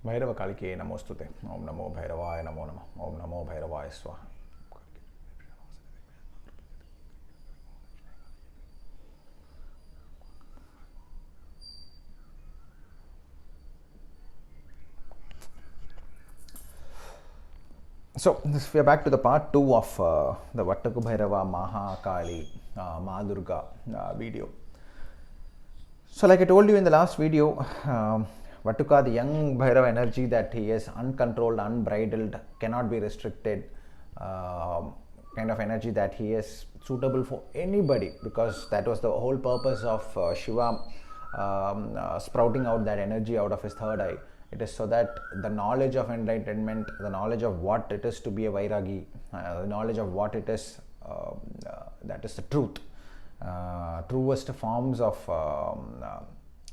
Bhairava Kalike Namostute. Om Namo Bhairavaya Namo Namah. Om Namo Bhairavaya Swaha. So we are back to the part 2 of the BATUKA BHAIRAVA Mahakali MAA DURGA video. So like I told you in the last video, Batuka, the young Bhairava energy that he is uncontrolled, unbridled, cannot be restricted, kind of energy that he is suitable for anybody, because that was the whole purpose of Shiva sprouting out that energy out of his third eye. It is so that the knowledge of enlightenment, the knowledge of what it is to be a Vairagi, the knowledge of what it is, that is the truth, truest forms of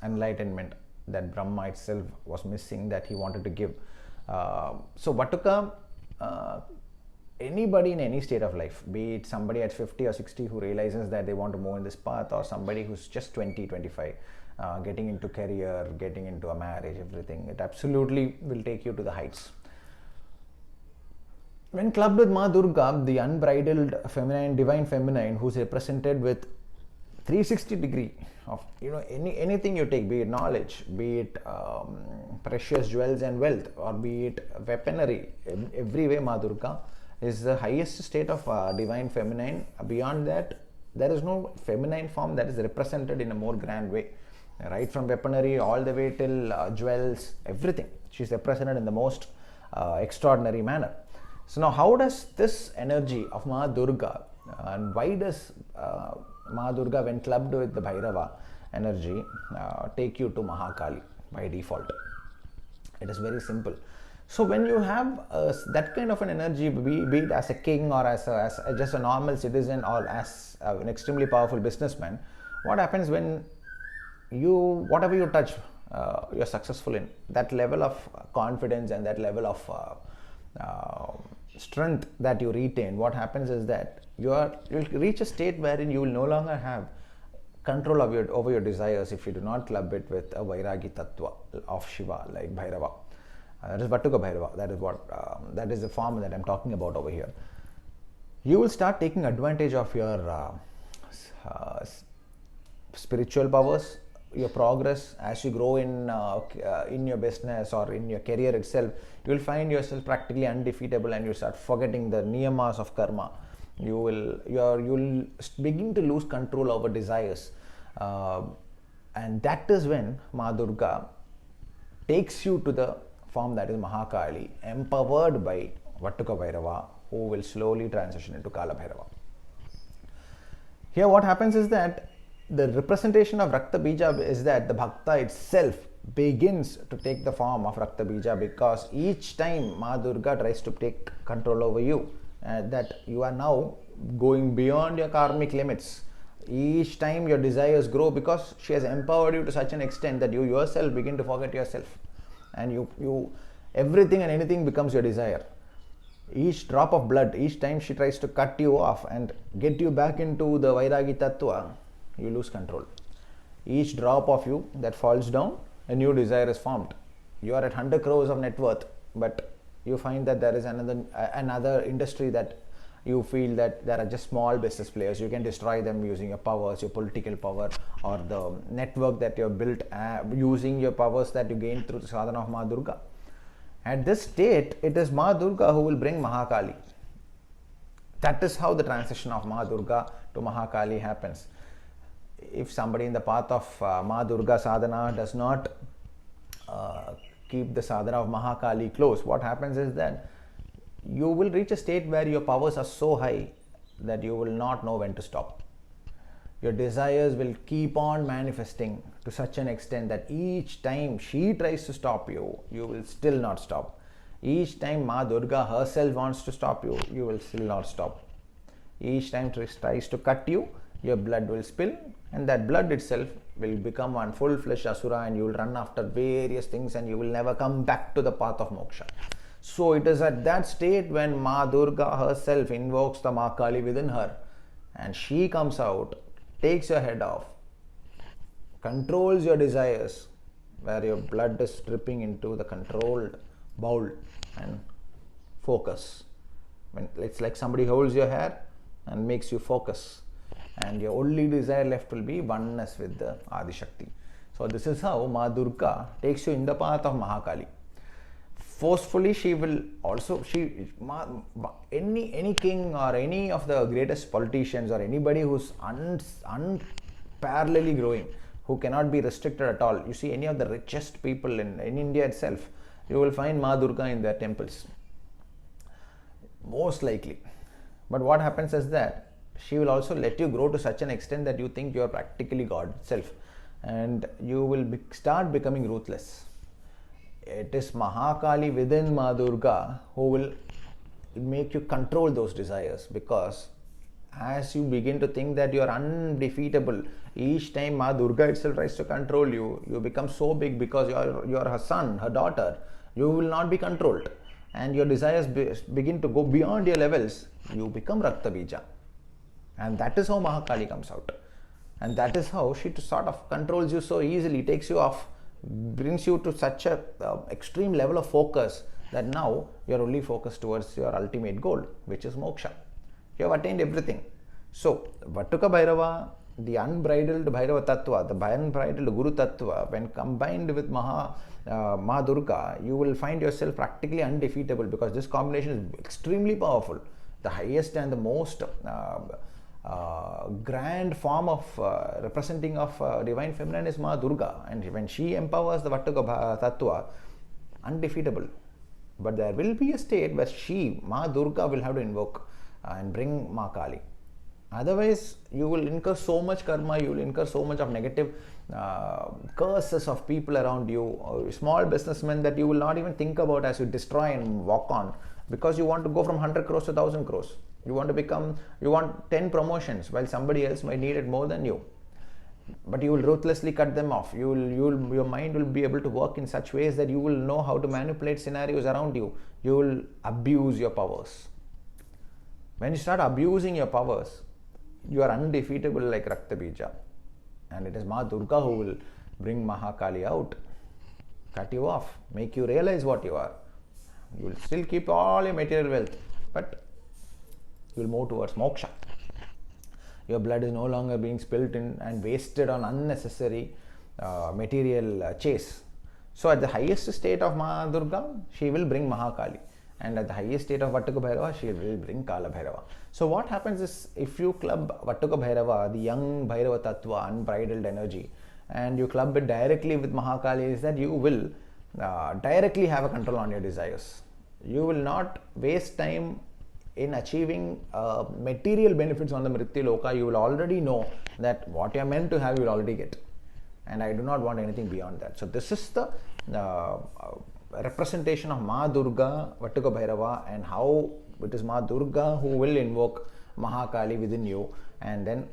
enlightenment that Brahma itself was missing, that he wanted to give. So Batuka, anybody in any state of life, be it somebody at 50 or 60 who realizes that they want to move in this path, or somebody who's just 20, 25, getting into career, getting into a marriage, everything, it absolutely will take you to the heights. When clubbed with MAA Durga, the unbridled feminine, divine feminine, who's represented with 360 degree of, anything you take, be it knowledge, be it precious jewels and wealth, or be it weaponry, every way MAA Durga is the highest state of divine feminine. Beyond that, there is no feminine form that is represented in a more grand way. Right from weaponry all the way till jewels, everything, she is represented in the most extraordinary manner. So now, how does this energy of MAA Durga, and why does MAA Durga, when clubbed with the Bhairava energy, take you to Mahakali by default? It is very simple. So when you have that kind of an energy, be it as a king or as just a normal citizen, or as an extremely powerful businessman, what happens when whatever you touch, you're successful in? That level of confidence and that level of strength that you retain, what happens is that you'll reach a state wherein you will no longer have control over your desires if you do not club it with a Vairagi Tattva of Shiva like Bhairava. That is BATUKA BHAIRAVA. That is the form that I'm talking about over here. You will start taking advantage of your spiritual powers, your progress as you grow in your business or in your career itself. You will find yourself practically undefeatable, and you start forgetting the niyamas of karma. You will begin to lose control over desires, and that is when MAA Durga takes you to the form that is Mahakali, empowered by BATUKA BHAIRAVA, who will slowly transition into Kala Bhairava. Here what happens is that the representation of Rakta Bija is that the Bhakta itself begins to take the form of Rakta Bija, because each time MAA Durga tries to take control over you, that you are now going beyond your karmic limits. Each time your desires grow, because she has empowered you to such an extent that you yourself begin to forget yourself, and you everything and anything becomes your desire. Each drop of blood, each time she tries to cut you off and get you back into the Vairagi Tattva, you lose control. Each drop of you that falls down, a new desire is formed. You are at 100 crores of net worth, but you find that there is another industry that you feel that there are just small business players. You can destroy them using your powers, your political power, or the network that you have built using your powers that you gain through the sadhana of MAA Durga. At this state, it is MAA Durga who will bring Mahakali. That is how the transition of MAA Durga to Mahakali happens. If somebody in the path of MAA Durga sadhana does not keep the sadhana of Mahakali close, what happens is that you will reach a state where your powers are so high that you will not know when to stop. Your desires will keep on manifesting to such an extent that each time she tries to stop you, you will still not stop. Each time MAA Durga herself wants to stop you, you will still not stop. Each time she tries to cut you, your blood will spill, and that blood itself will become one full-fledged asura, and you will run after various things, and you will never come back to the path of moksha. So it is at that state when MAA Durga herself invokes the Mahakali within her, and she comes out, takes your head off, controls your desires, where your blood is dripping into the controlled bowl and focus. When it's like somebody holds your hair and makes you focus, and your only desire left will be oneness with the Adi Shakti. So this is how Ma Durga takes you in the path of Mahakali. Forcefully, she will also, any king or any of the greatest politicians or anybody who's unparallelly growing, who cannot be restricted at all. You see any of the richest people in India itself, you will find Ma Durga in their temples, most likely. But what happens is that she will also let you grow to such an extent that you think you are practically God itself, and you will start becoming ruthless. It is Mahakali within Ma Durga who will make you control those desires, because as you begin to think that you are undefeatable, each time Ma Durga itself tries to control you, you become so big because you are her son, her daughter. You will not be controlled, and your desires begin to go beyond your levels. You become Rakta Bija, and that is how Mahakali comes out, and that is how she sort of controls you so easily, takes you off, brings you to such a extreme level of focus that now you are only focused towards your ultimate goal, which is moksha. You have attained everything. So Batuka Bhairava, the unbridled Bhairava Tattva, the unbridled Guru Tattva, when combined with Ma Durga, you will find yourself practically undefeatable, because this combination is extremely powerful. The highest and the most grand form of representing of divine feminine is Ma Durga, and when she empowers the Batuka Tattva, undefeatable. But there will be a state where Ma Durga will have to invoke and bring Mahakali. Otherwise, you will incur so much karma, you will incur so much of negative curses of people around you, small businessmen that you will not even think about as you destroy and walk on, because you want to go from 100 crores to 1000 crores. You want 10 promotions while somebody else might need it more than you. But you will ruthlessly cut them off. Your mind will be able to work in such ways that you will know how to manipulate scenarios around you. You will abuse your powers. When you start abusing your powers, you are undefeatable like Rakta Bija. And it is Ma Durga who will bring Mahakali out, cut you off, make you realize what you are. You will still keep all your material wealth, but you will move towards moksha. Your blood is no longer being spilt in and wasted on unnecessary material chase. So at the highest state of Ma Durga, she will bring Mahakali. And at the highest state of Batuka Bhairava, she will bring Kala Bhairava. So what happens is, if you club Batuka Bhairava, the young Bhairava Tattva, unbridled energy, and you club it directly with Mahakali, is that you will directly have a control on your desires. You will not waste time in achieving material benefits on the Mrityu Loka. You will already know that what you are meant to have, you will already get. And I do not want anything beyond that. So this is the representation of Ma Durga, Batuka Bhairava, and how it is Ma Durga who will invoke Mahakali within you and then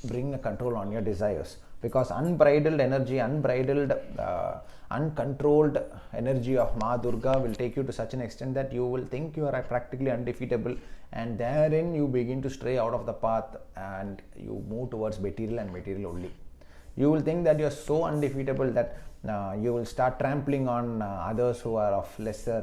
bring a control on your desires. Because unbridled energy, uncontrolled energy of Ma Durga will take you to such an extent that you will think you are practically undefeatable, and therein you begin to stray out of the path and you move towards material and material only. You will think that you are so undefeatable that you will start trampling on others who are of lesser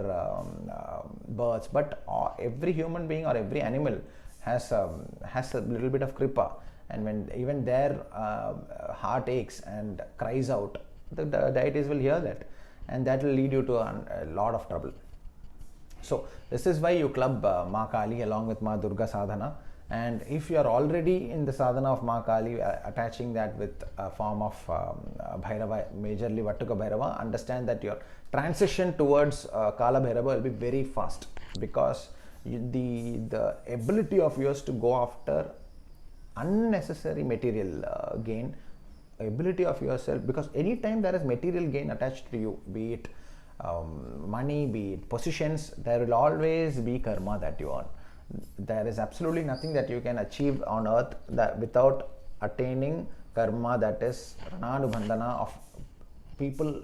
births. But every human being or every animal has a little bit of kripa, and when even their heart aches and cries out, the deities will hear that, and that will lead you to a lot of trouble. So this is why you club Mahakali along with Ma Durga sadhana. And if you are already in the sadhana of Mahakali, attaching that with a form of Bhairava, majorly Batuka Bhairava, understand that your transition towards Kala Bhairava will be very fast, because the ability of yours to go after unnecessary material gain, ability of yourself, because anytime there is material gain attached to you, be it money, be it positions, there will always be karma that you earn. There is absolutely nothing that you can achieve on earth that without attaining karma, that is Rananubandhana of people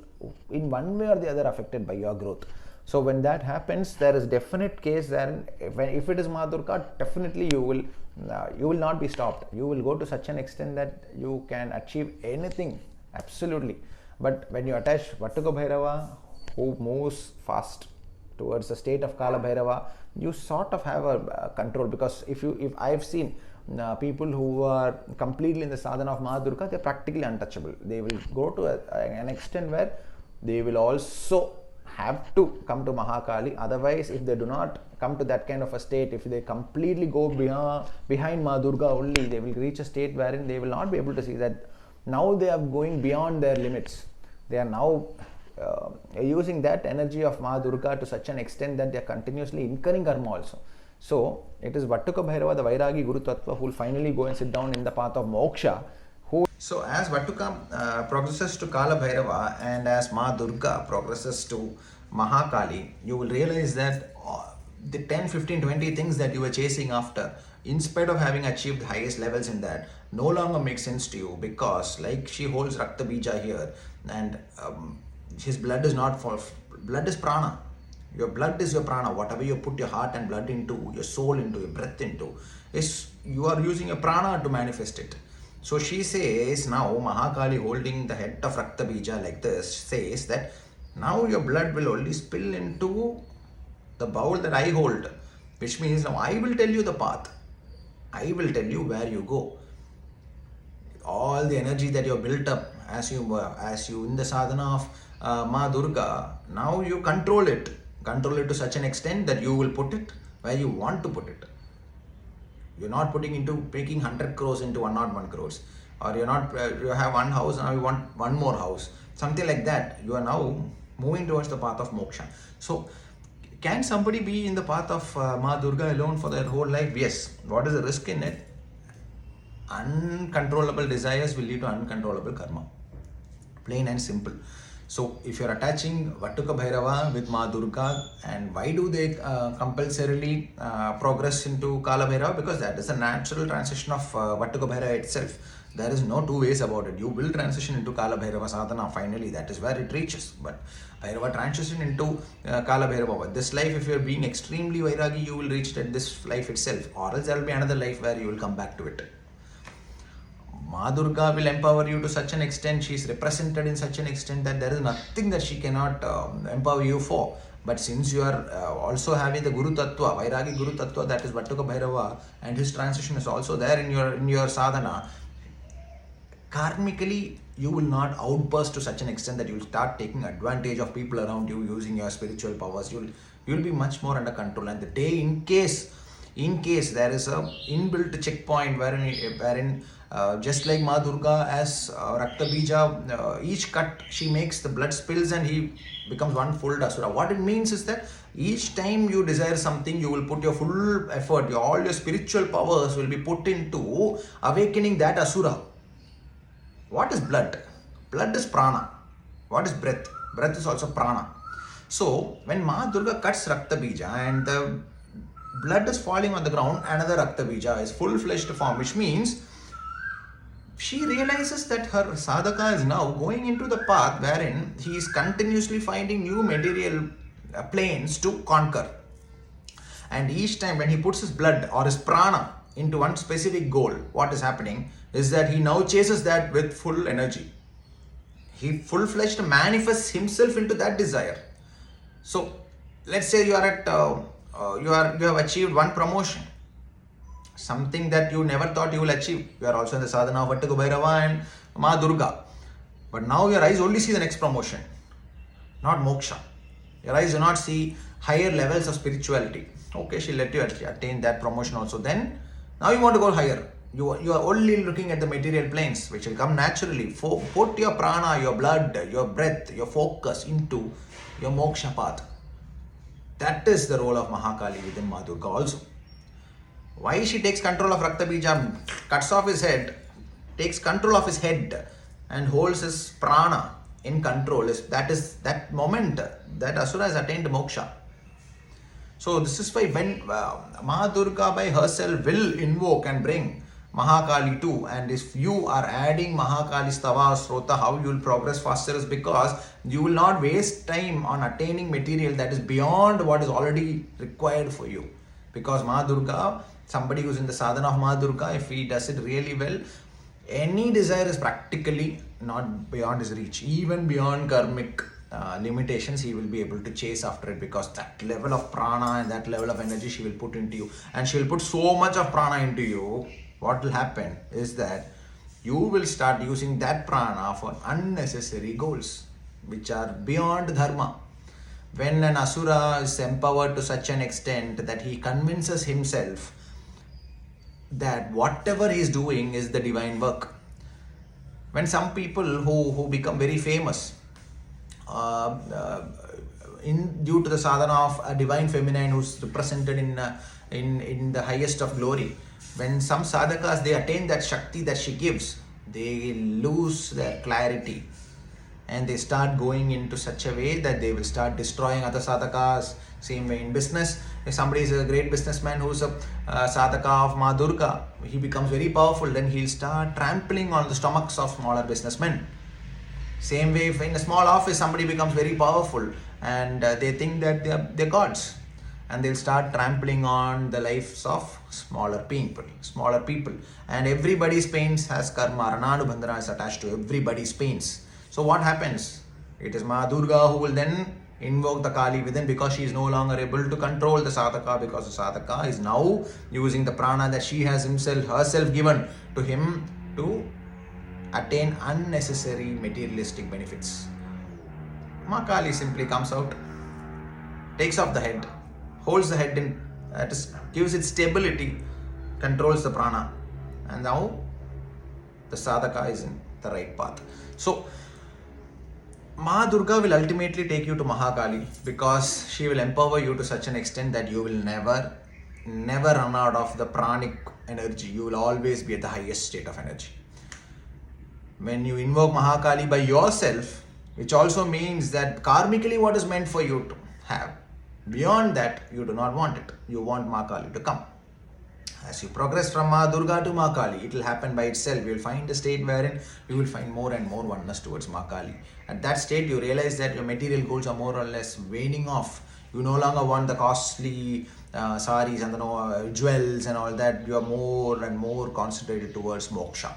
in one way or the other affected by your growth. So when that happens, there is definite case that if it is Ma Durga, definitely you will not be stopped. You will go to such an extent that you can achieve anything, absolutely. But when you attach Batuka Bhairava, who moves fast towards the state of Kala Bhairava, you sort of have a control. Because if I've seen people who are completely in the sadhana of MAA DURGA, they're practically untouchable. They will go to an extent where they will also have to come to Mahakali. Otherwise, if they do not come to that kind of a state, if they completely go behind MAA DURGA only, they will reach a state wherein they will not be able to see that now they are going beyond their limits. They are now using that energy of MAA DURGA to such an extent that they are continuously incurring karma also. So it is Batuka Bhairava, the Vairagi Guru Tattva, who will finally go and sit down in the path of Moksha. So as Batuka progresses to Kala Bhairava and as MAA DURGA progresses to Mahakali, you will realize that the 10, 15, 20 things that you were chasing after, in spite of having achieved the highest levels in that, no longer make sense to you, because like she holds Rakta Bija here, and his blood is not for, blood is prana. Your blood is your prana. Whatever you put your heart and blood into, your soul into, your breath into, is you are using your prana to manifest it. So she says now, Mahakali holding the head of Rakta Bija like this, says that now your blood will only spill into the bowl that I hold, which means now I will tell you the path. I will tell you where you go. All the energy that you built up as you in the sadhana of MAA DURGA, now you control it to such an extent that you will put it where you want to put it. You're not putting into making 100 crores into 101 crores, or you're not you have one house, now you want one more house, something like that. You are now moving towards the path of moksha. So can somebody be in the path of MAA DURGA alone for their whole life? Yes. What is the risk in it? Uncontrollable desires will lead to uncontrollable karma. Plain and simple. So if you're attaching Batuka Bhairava with MAA DURGA, and why do they compulsorily progress into Kala Bhairava? Because that is a natural transition of Batuka Bhairava itself. There is no two ways about it. You will transition into Kala Bhairava sadhana finally. That is where it reaches. But Bhairava transition into Kala Bhairava. But this life, if you are being extremely Vairagi, you will reach it at this life itself. Or else there will be another life where you will come back to it. MAA DURGA will empower you to such an extent. She is represented in such an extent that there is nothing that she cannot empower you for. But since you are also having the Guru Tattva, Vairagi Guru Tattva, that is Batuka Bhairava, and his transition is also there in your sadhana, karmically you will not outburst to such an extent that you will start taking advantage of people around you using your spiritual powers. You will be much more under control. And the day in case there is a inbuilt checkpoint wherein just like MAA DURGA as Rakta Bija, each cut she makes, the blood spills and he becomes one full asura. What it means is that each time you desire something, you will put your full effort, all your spiritual powers will be put into awakening that asura. What is blood? Blood is prana. What is breath? Breath is also prana. So when MAA DURGA cuts Rakta Bija and the blood is falling on the ground, another Rakta Bija is full-fledged form, which means she realizes that her sadhaka is now going into the path wherein he is continuously finding new material planes to conquer. And each time when he puts his blood or his prana into one specific goal, what is happening is that he now chases that with full energy. He full-fledged manifests himself into that desire. So let's say you are at you have achieved one promotion, something that you never thought you will achieve. You are also in the sadhana of Batuka Bhairava and MAA DURGA. But now your eyes only see the next promotion, not moksha. Your eyes do not see higher levels of spirituality. Okay, she'll let you attain that promotion also. Then, now you want to go higher. You are only looking at the material planes, which will come naturally. Put your prana, your blood, your breath, your focus into your moksha path. That is the role of Mahakali within MAA DURGA also. Why she takes control of Rakta Bija, cuts off his head, takes control of his head and holds his prana in control, is that moment that asura has attained moksha. So this is why when MAA DURGA by herself will invoke and bring Mahakali too, and if you are adding Mahakali Stava Srota, how you will progress faster is because you will not waste time on attaining material that is beyond what is already required for you. Because MAA DURGA, somebody who's in the sadhana of MAA DURGA, if he does it really well, any desire is practically not beyond his reach. Even beyond karmic limitations, he will be able to chase after it, because that level of prana and that level of energy she will put into you, and she will put so much of prana into you. What will happen is that you will start using that prana for unnecessary goals which are beyond dharma. When an asura is empowered to such an extent that he convinces himself that whatever he is doing is the divine work. When some people who become very famous due to the sadhana of a divine feminine who's represented in the highest of glory, when some sadhakas they attain that shakti that she gives, they lose their clarity and they start going into such a way that they will start destroying other sadhakas. Same way in business, if somebody is a great businessman who's a sadhaka of MAA Durga, he becomes very powerful, then he'll start trampling on the stomachs of smaller businessmen. Same way, if in a small office somebody becomes very powerful and they think that they're gods, and they'll start trampling on the lives of smaller people. And everybody's pains has karma. Rananubandhana is attached to everybody's pains. So what happens? It is MAA Durga who will then invoke the Kali within, because she is no longer able to control the sadhaka, because the sadhaka is now using the prana that she has herself given to him to attain unnecessary materialistic benefits. Mahakali simply comes out, takes off the head, holds the head in, gives it stability, controls the prana, and now the sadhaka is in the right path. So MAA Durga will ultimately take you to Mahakali, because she will empower you to such an extent that you will never run out of the pranic energy. You will always be at the highest state of energy. When you invoke Mahakali by yourself, which also means that karmically what is meant for you to have, beyond that you do not want it. You want Mahakali to come. As you progress from MAA Durga to Mahakali, it will happen by itself. You will find a state wherein you will find more and more oneness towards Mahakali. At that state, you realize that your material goals are more or less waning off. You no longer want the costly saris and the jewels and all that. You are more and more concentrated towards Moksha,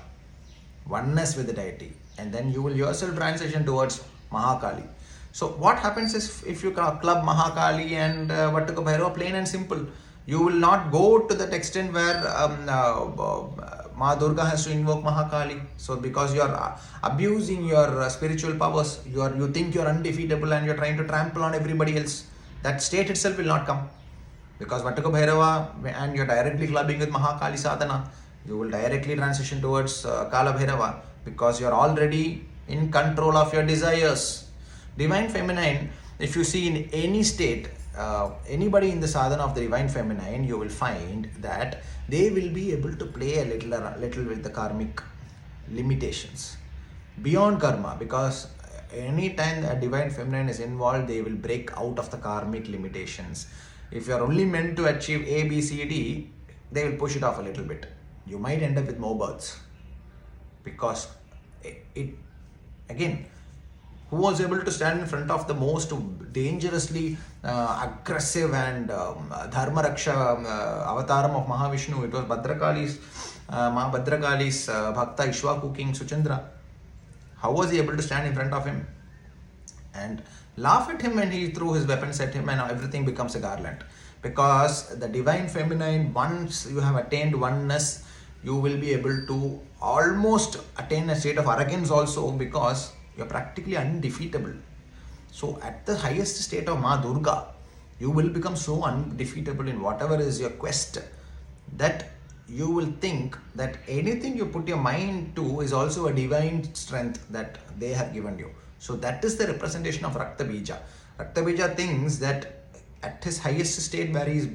oneness with the deity. And then you will yourself transition towards Mahakali. So what happens is, if you club Mahakali and BATUKA BHAIRAVA, plain and simple, you will not go to that extent where MAA Durga has to invoke Mahakali. So because you are abusing your spiritual powers, you think you are undefeatable and you are trying to trample on everybody else, that state itself will not come. Because BATUKA BHAIRAVA, and you are directly clubbing with Mahakali sadhana, you will directly transition towards Kala Bhairava, because you are already in control of your desires. Divine feminine, if you see in any state, anybody in the sadhana of the divine feminine, you will find that they will be able to play a little with the karmic limitations beyond karma, because anytime a divine feminine is involved, they will break out of the karmic limitations. If you are only meant to achieve A, B, C, D, they will push it off a little bit. You might end up with more births, because it again, who was able to stand in front of the most dangerously aggressive and dharma raksha avataram of Mahavishnu? It was Bhadrakali's Bhakta Ishwaku King Suchandra. How was he able to stand in front of him and laugh at him when he threw his weapons at him and everything becomes a garland? Because the divine feminine, once you have attained oneness, you will be able to almost attain a state of arrogance also, because you are practically undefeatable. So at the highest state of MAA Durga, you will become so undefeatable in whatever is your quest, that you will think that anything you put your mind to is also a divine strength that they have given you. So that is the representation of Rakta Bija. Rakta Bija thinks that at his highest state, where he is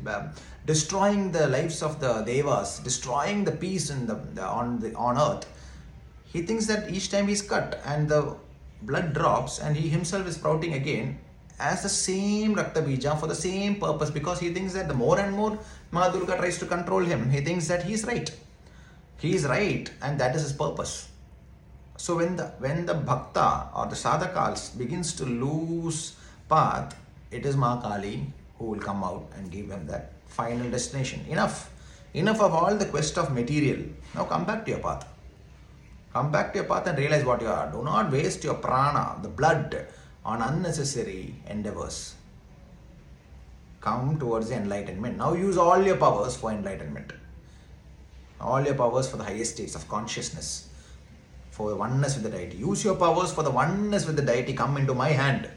destroying the lives of the devas, destroying the peace on earth, he thinks that each time he is cut and the blood drops and he himself is sprouting again as the same Rakta Bija for the same purpose, because he thinks that the more and more MAA Durga tries to control him, he thinks that he is right. He is right, and that is his purpose. So when the bhakta or the sadhakas begins to lose path, it is Mahakali who will come out and give him that final destination. Enough of all the quest of material. Now come back to your path. Come back to your path and realize what you are. Do not waste your prana, the blood, on unnecessary endeavors. Come towards the enlightenment. Now use all your powers for enlightenment. All your powers for the highest states of consciousness, for the oneness with the deity. Use your powers for the oneness with the deity. Come into my hand.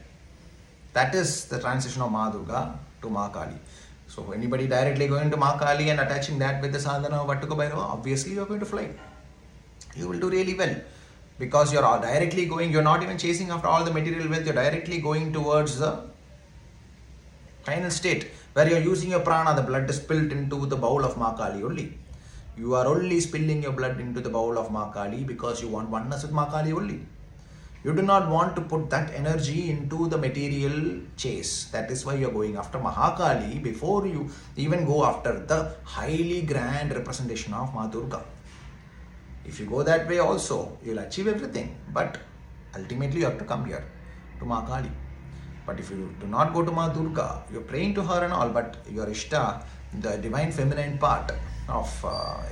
That is the transition of MAA Durga to Mahakali. So anybody directly going to Mahakali and attaching that with the sadhana of BATUKA BHAIRAVA, obviously you are going to fly. You will do really well. Because you are directly going, you are not even chasing after all the material wealth, you are directly going towards the final state where you are using your prana, the blood is spilled into the bowl of Mahakali only. You are only spilling your blood into the bowl of Mahakali because you want oneness with Mahakali only. You do not want to put that energy into the material chase. That is why you are going after Mahakali before you even go after the highly grand representation of MAA Durga. If you go that way also, you will achieve everything. But ultimately you have to come here to Mahakali. But if you do not go to MAA Durga, you are praying to her and all, but your Ishta, the divine feminine part of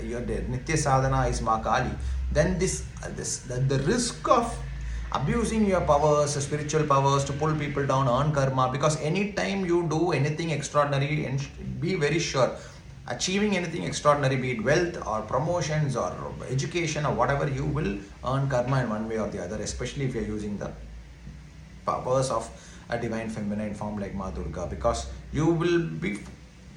your Nitya Sadhana is Mahakali, then the risk of abusing your powers, spiritual powers to pull people down, earn karma, because anytime you do anything extraordinary, and be very sure, achieving anything extraordinary, be it wealth or promotions or education or whatever, you will earn karma in one way or the other, especially if you are using the powers of a divine feminine form like MAA Durga, because you will be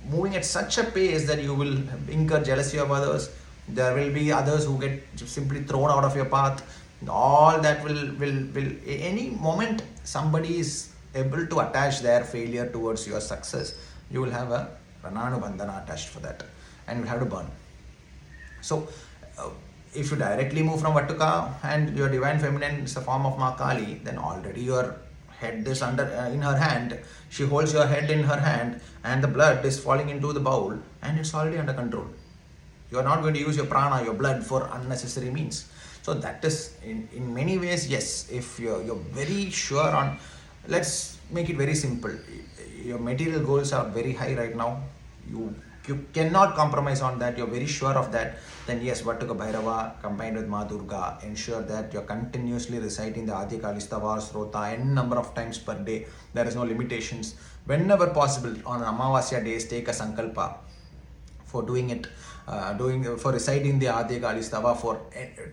moving at such a pace that you will incur jealousy of others. There will be others who get simply thrown out of your path. All that will any moment somebody is able to attach their failure towards your success, you will have a Prananu Bandhana attached for that, and you will have to burn. So if you directly move from Vatuka and your divine feminine is a form of Mahakali, then already your head is under in her hand. She holds your head in her hand and the blood is falling into the bowl and it's already under control. You are not going to use your prana, your blood, for unnecessary means. So that is in many ways, yes, if you're very sure on, let's make it very simple. Your material goals are very high right now. You cannot compromise on that. You're very sure of that. Then yes, BATUKA BHAIRAVA combined with MAA Durga, ensure that you're continuously reciting the Adi Kalistava Srota n number of times per day. There is no limitations. Whenever possible, on Amavasya days, take a sankalpa for doing it. For reciting the Adi Kalistava, for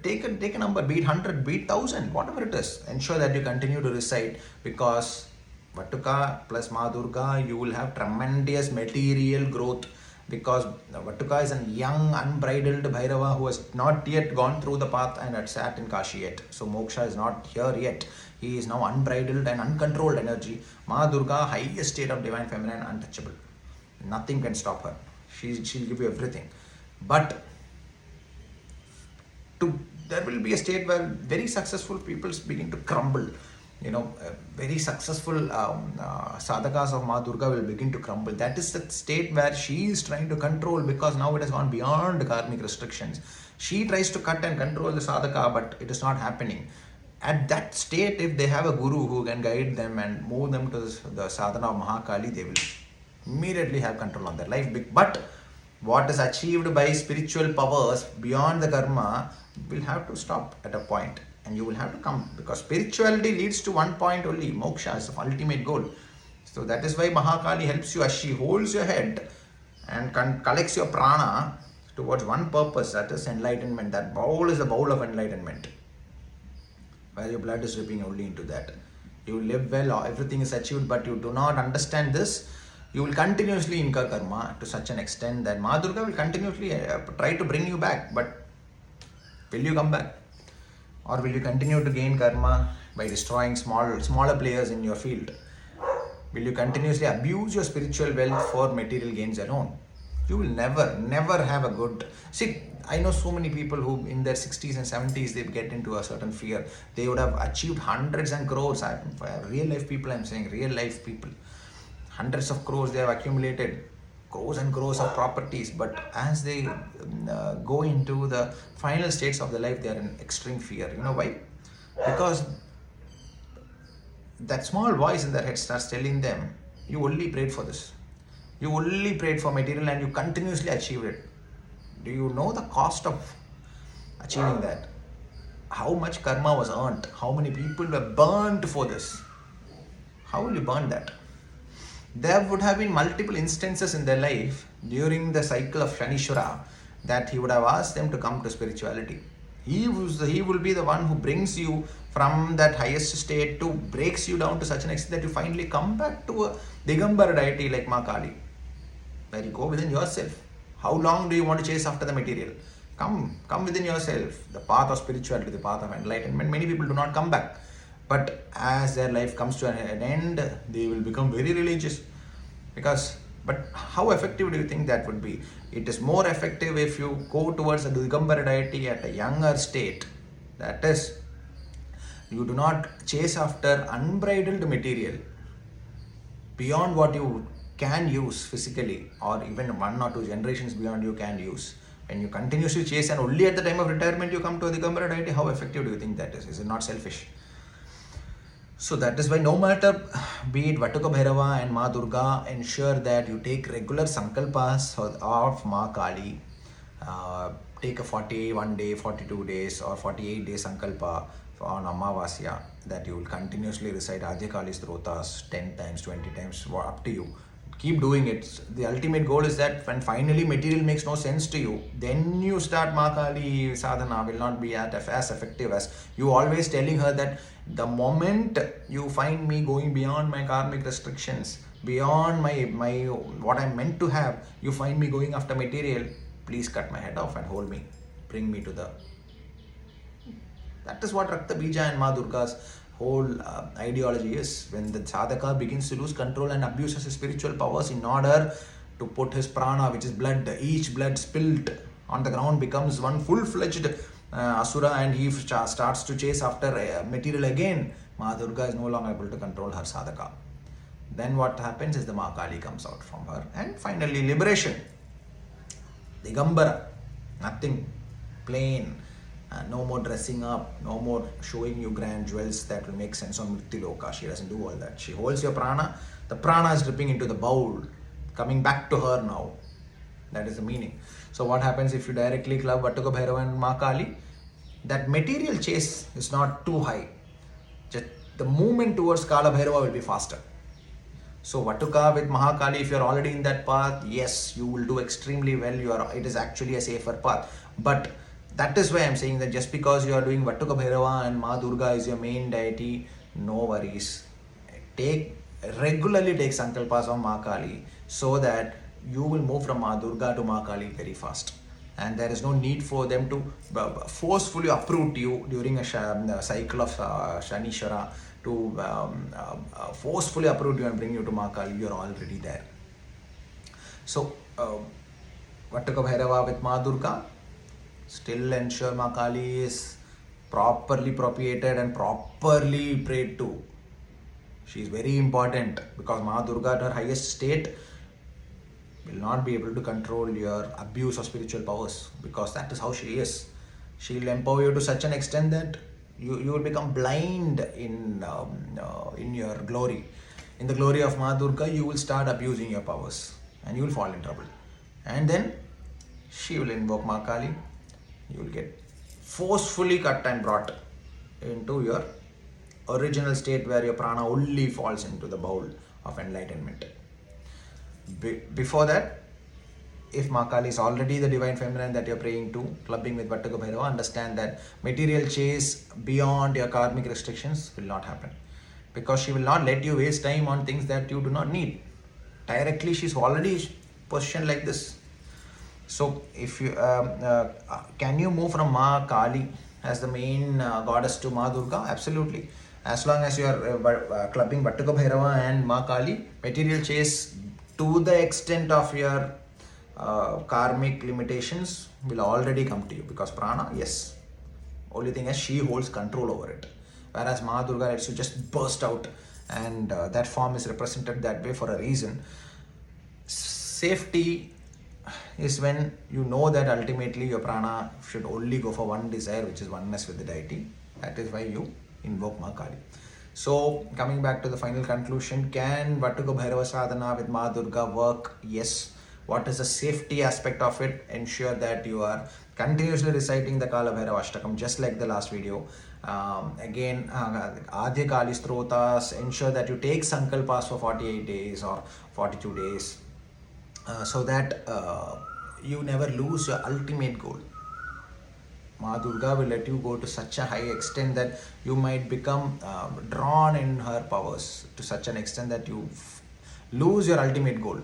take a number, be it 100, be it 1000, whatever it is. Ensure that you continue to recite, because Vatuka plus MAA Durga, you will have tremendous material growth, because Vatuka is a young, unbridled Bhairava who has not yet gone through the path and had sat in Kashi yet. So Moksha is not here yet. He is now unbridled and uncontrolled energy. MAA Durga, highest state of divine feminine, untouchable. Nothing can stop her. She'll give you everything. But there will be a state where very successful people begin to crumble. Very successful sadhakas of MAA Durga will begin to crumble. That is the state where she is trying to control, because now it has gone beyond karmic restrictions. She tries to cut and control the sadhaka, but it is not happening. At that state, if they have a guru who can guide them and move them to the sadhana of Mahakali, they will immediately have control on their life. But what is achieved by spiritual powers beyond the karma will have to stop at a point, and you will have to come, because spirituality leads to one point only. Moksha is the ultimate goal. So that is why Mahakali helps you as she holds your head and collects your prana towards one purpose, that is enlightenment. That bowl is the bowl of enlightenment, where your blood is dripping only into that. You live well, everything is achieved, but you do not understand this. You will continuously incur karma to such an extent that MAA Durga will continuously try to bring you back. But will you come back? Or will you continue to gain karma by destroying smaller players in your field? Will you continuously abuse your spiritual wealth for material gains alone? You will never have a good... See, I know so many people who in their 60s and 70s, they get into a certain fear. They would have achieved hundreds and crores. Real life people, I'm saying, real life people. Hundreds of crores they have accumulated, crores and crores of properties, but as they go into the final states of their life, they are in extreme fear. You know why? Because that small voice in their head starts telling them, you only prayed for this. You only prayed for material and you continuously achieved it. Do you know the cost of achieving that? how much karma was earned, how many people were burnt for this. How will you burn that? There would have been multiple instances in their life during the cycle of Shanishwara that he would have asked them to come to spirituality. He will be the one who brings you from that highest state to breaks you down to such an extent that you finally come back to a Digambara deity like Mahakali, where you go within yourself. How long do you want to chase after the material? Come within yourself. The path of spirituality, the path of enlightenment. Many people do not come back. But as their life comes to an end, they will become very religious. But how effective do you think that would be? It is more effective if you go towards a Digambara deity at a younger state. That is, you do not chase after unbridled material beyond what you can use physically, or even 1 or 2 generations beyond you can use. When you continuously chase and only at the time of retirement you come to a Digambara deity, how effective do you think that is? Is it not selfish? So that is why no matter be it BATUKA BHAIRAVA and MAA DURGA, ensure that you take regular sankalpas of Mahakali. Take a 41 day, 42 days or 48 day sankalpa on Amavasya, that you will continuously recite Adhyakali Strotas 10 times, 20 times, up to you. Keep doing it. The ultimate goal is that when finally material makes no sense to you, then you start Mahakali sadhana will not be as effective as you always telling her that the moment you find me going beyond my karmic restrictions, beyond my what I'm meant to have, you find me going after material, please cut my head off and hold me. Bring me to the... That is what Rakta Bija and MAA Durga's whole ideology is. When the sadhaka begins to lose control and abuses his spiritual powers in order to put his prana, which is blood, each blood spilled on the ground becomes one full-fledged asura, and he starts to chase after material again, MAA Durga is no longer able to control her sadhaka. Then what happens is the Mahakali comes out from her, and finally liberation. Digambara, nothing, plain. No more dressing up, no more showing you grand jewels that will make sense on Mrittiloka. She doesn't do all that. She holds your prana. The prana is dripping into the bowl, coming back to her now. That is the meaning. So what happens if you directly club BATUKA BHAIRAVA and Mahakali? That material chase is not too high. Just the movement towards Kala Bhairava will be faster. So BATUKA with Mahakali, if you are already in that path, yes, you will do extremely well. It is actually a safer path. But that is why I am saying that just because you are doing BATUKA BHAIRAVA and MAA Durga is your main deity, no worries. Regularly take sankalpas of Mahakali so that you will move from MAA Durga to Mahakali very fast. And there is no need for them to forcefully uproot you during a cycle of Shanishwara to forcefully uproot you and bring you to Mahakali. You are already there. So, BATUKA BHAIRAVA with MAA Durga, still ensure Mahakali is properly propitiated and properly prayed to. She is very important because MAA Durga at her highest state will not be able to control your abuse of spiritual powers, because that is how she is. She will empower you to such an extent that you will become blind in your glory. In the glory of MAA Durga, you will start abusing your powers and you will fall in trouble. And then she will invoke Mahakali. You will get forcefully cut and brought into your original state where your prana only falls into the bowl of enlightenment. Before that, if Mahakali is already the divine feminine that you are praying to, clubbing with BATUKA BHAIRAVA, understand that material chase beyond your karmic restrictions will not happen, because she will not let you waste time on things that you do not need. Directly, she is already positioned like this. So, if you can you move from Mahakali as the main goddess to MAA Durga? Absolutely. As long as you are clubbing BATUKA BHAIRAVA and Mahakali, material chase to the extent of your karmic limitations will already come to you, because prana, yes, only thing is she holds control over it, whereas MAA Durga lets you just burst out, and that form is represented that way for a reason. Safety is when you know that ultimately your prana should only go for one desire, which is oneness with the deity. That is why you invoke Mahakali. So, coming back to the final conclusion, can BATUKA BHAIRAVA sadhana with MAA Durga work? Yes. What is the safety aspect of it? Ensure that you are continuously reciting the Kala Bhairava Ashtakam just like the last video. Again, Adya Kali Strotas, ensure that you take Sankalpas for 48 days or 42 days so that you never lose your ultimate goal. MAA Durga will let you go to such a high extent that you might become drawn in her powers to such an extent that you lose your ultimate goal.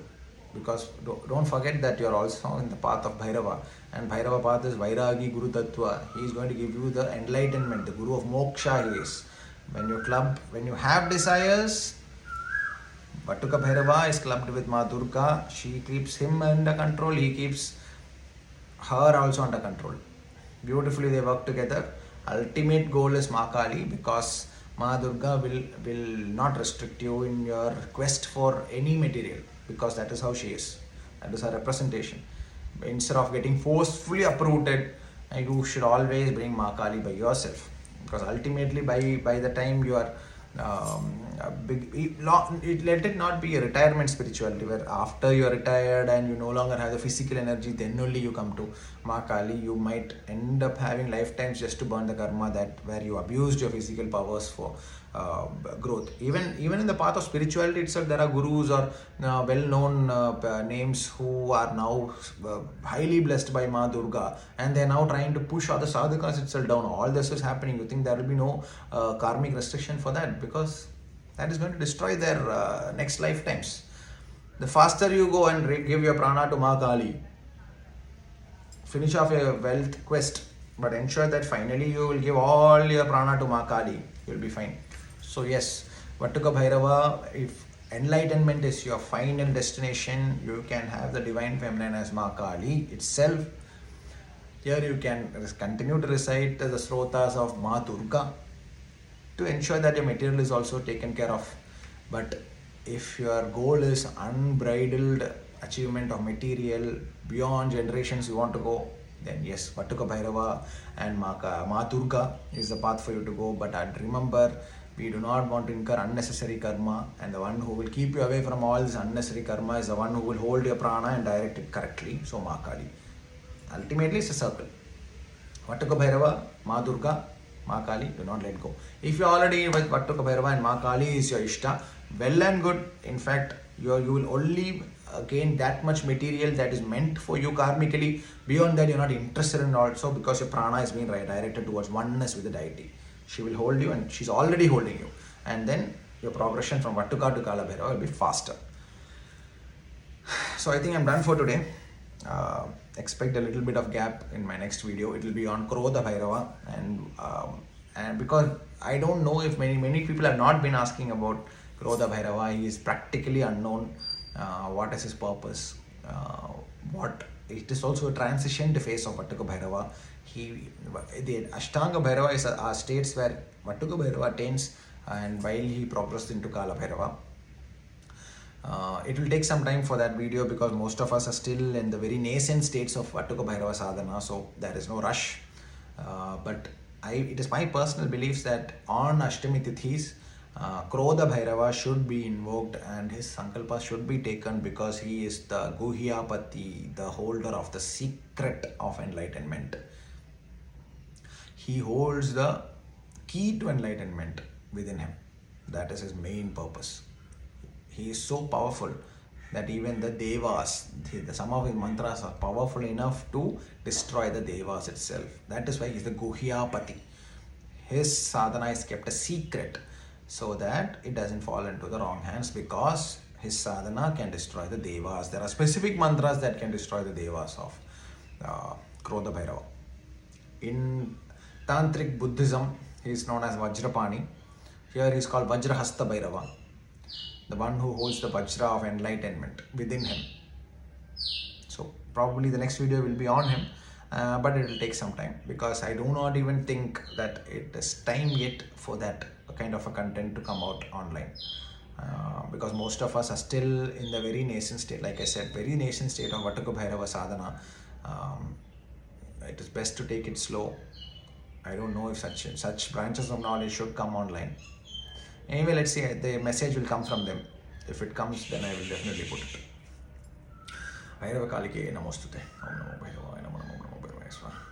Because don't forget that you are also in the path of Bhairava, and Bhairava path is Vairagi Guru Tattva. He is going to give you the enlightenment, the Guru of Moksha he is. When you have desires, Batuka Bhairava is clubbed with MAA Durga. She keeps him under control, he keeps her also under control. Beautifully they work together. Ultimate goal is Mahakali, because MAA Durga will not restrict you in your quest for any material, because that is how she is. That is her representation. Instead of getting forcefully uprooted, you should always bring Mahakali by yourself, because ultimately by the time you are let it not be a retirement spirituality where after you are retired and you no longer have the physical energy, then only you come to Mahakali. You might end up having lifetimes just to burn the karma that where you abused your physical powers for growth. Even in the path of spirituality itself, there are gurus or well-known names who are now highly blessed by MAA Durga, and they are now trying to push other sadhakas itself down. All this is happening. You think there will be no karmic restriction for that, because that is going to destroy their next lifetimes. The faster you go and give your prana to Mahakali, finish off your wealth quest, but ensure that finally you will give all your prana to Mahakali, you will be fine. So yes, Batuka Bhairava, if enlightenment is your final destination, you can have the divine feminine as Mahakali itself. Here you can continue to recite the srotas of MAA Durga to ensure that your material is also taken care of. But if your goal is unbridled achievement of material beyond generations you want to go, then yes, Batuka Bhairava and MAA Durga is the path for you to go. But remember, we do not want to incur unnecessary karma, and the one who will keep you away from all this unnecessary karma is the one who will hold your prana and direct it correctly. So Mahakali. Ultimately it's a circle. Batuka Bhairava, MAA Durga, Mahakali, do not let go. If you are already with Batuka Bhairava and Mahakali is your Ishta, well and good. In fact, you will only gain that much material that is meant for you karmically. Beyond that, you are not interested in also, because your prana is being directed towards oneness with the deity. She will hold you, and she's already holding you. And then your progression from Batuka to Kala Bhairava will be faster. So I think I'm done for today. Expect a little bit of gap in my next video. It will be on Krodha Bhairava, and because I don't know if many people have not been asking about Krodha Bhairava. He is practically unknown. What is his purpose? It is also a transitioned phase of Batuka Bhairava. The Ashtanga Bhairava are states where Batuka Bhairava attains, and while he progressed into Kala Bhairava. It will take some time for that video, because most of us are still in the very nascent states of Batuka Bhairava sadhana, so there is no rush. But it is my personal beliefs that on Ashtami Tithis, Krodha Bhairava should be invoked and his Sankalpa should be taken, because he is the Guhyapati, the holder of the secret of enlightenment. He holds the key to enlightenment within him. That is his main purpose. He is so powerful that even the Devas, some of his mantras are powerful enough to destroy the Devas itself. That is why he is the Guhyapati. His sadhana is kept a secret so that it doesn't fall into the wrong hands, because his sadhana can destroy the Devas. There are specific mantras that can destroy the Devas of Krodha Bhairava. In Tantric Buddhism, he is known as Vajrapani. Here he is called Vajrahasta Bhairava, the one who holds the Vajra of enlightenment within him. So probably the next video will be on him, but it will take some time, because I do not even think that it is time yet for that kind of a content to come out online. Because most of us are still in the very nascent state, like I said, very nascent state of Batuka Bhairava sadhana. It is best to take it slow. I don't know if such branches of knowledge should come online. Anyway, let's see, the message will come from them. If it comes, then I will definitely put it. Bhairava Kalike Namostute. Om Namo Bhairavaya Namo Namo Namo Bhairavaya. next one.